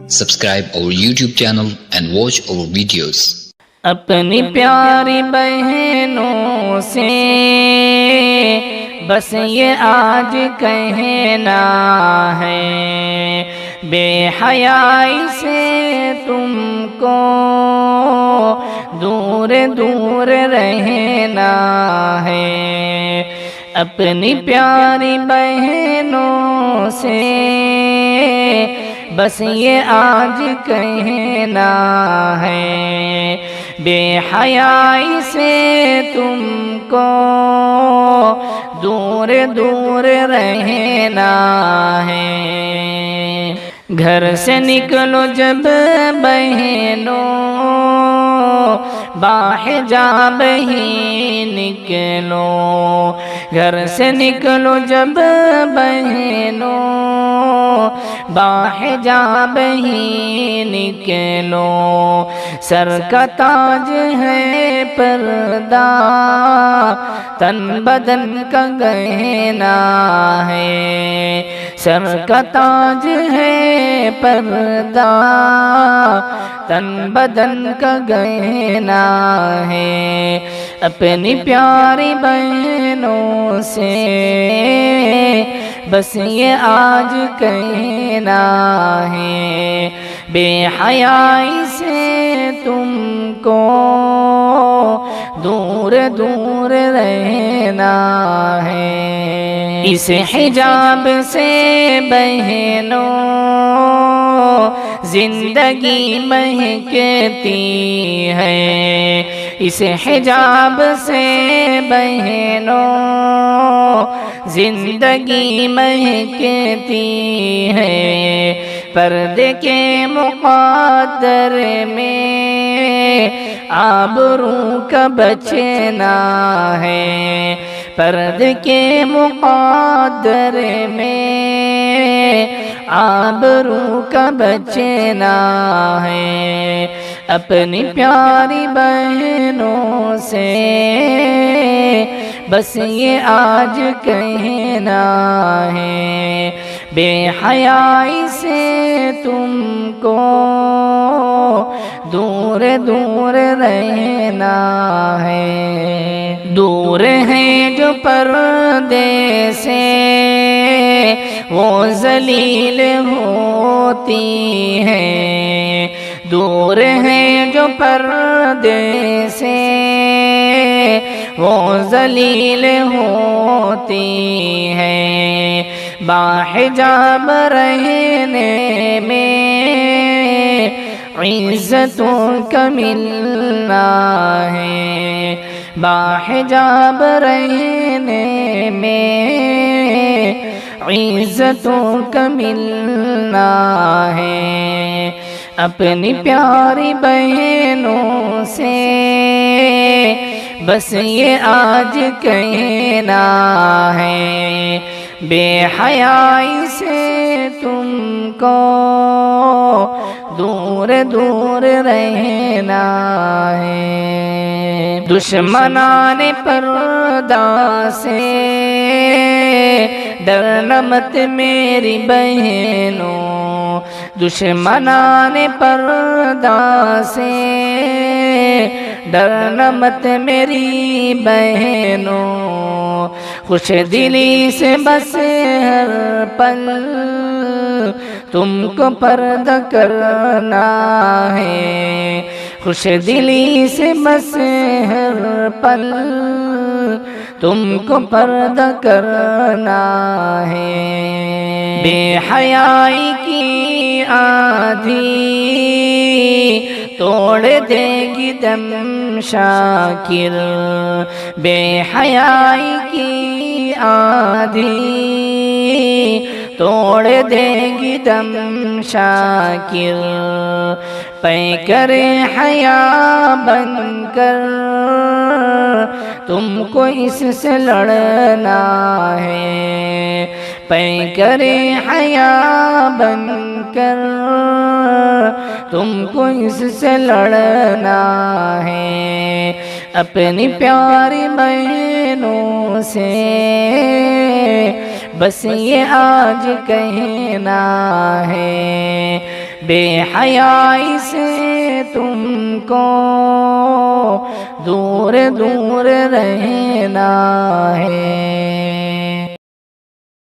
Subscribe our YouTube channel and watch our videos. اپنی پیاری بہنوں سے بس یہ آج کہنا ہے، بے حیائی سے تم کو دور دور رہنا ہے۔ اپنی پیاری بہنوں سے بس یہ آج کہنا ہے، بے حیائی سے تم کو دور دور رہنا ہے۔ گھر سے نکلو جب بہنوں باحجاب ہی نکلو، گھر سے نکلو جب بہنوں باحجاب ہی نکلو، سر کا تاج ہے پردہ، تن بدن کا گہنا ہے، سر کا تاج ہے پردہ، تن بدن کا گہنا ہے۔ اپنی پیاری بہنوں سے بس یہ آج کہنا ہے، بے حیائی سے تم کو دور دور رہنا ہے۔ اس حجاب سے بہنوں زندگی مہکتی ہے، اس حجاب سے بہنوں زندگی مہکتی ہے، پردے کے مقدر میں آبرو کا بچنا ہے، پردے کے مقدر میں آبرو کا بچنا ہے۔ اپنی پیاری بہنوں سے بس یہ آج کہنا ہے، بے حیائی سے تم کو دور دور رہنا ہے۔ دور ہیں جو پردے سے وہ ذلیل ہوتی ہیں، دور ہیں جو پردے سے وہ ذلیل ہوتی ہیں، باحجاب رہنے میں عزتوں کا ملنا ہے، باحجاب رہنے میں عزتوں کا ملنا ہے۔ اپنی پیاری بہنوں سے بس یہ آج کہنا ہے، بے حیائی سے تم کو دور دور رہنا ہے۔ دشمنان پردہ سے ڈرنا مت میری بہنوں، دشمنان پردہ سے ڈرنا مت میری بہنوں، خوش دلی سے بس ہر پل تم کو پردہ کرنا ہے، خوش دلی سے بس ہر پل تم کو پردہ کرنا ہے۔ بے حیائی کی آندھی توڑ دے گی دم شاکر، بے حیائی کی آندھی توڑ دے گی دم شاکر، پیکر حیا بن کر تم کو اس سے لڑنا ہے، پیکر حیا بن کر تم کو اس سے لڑنا ہے۔ اپنی پیاری بہنوں سے بس یہ آج کہنا ہے، بے حیائی سے تم کو دور دور رہنا ہے۔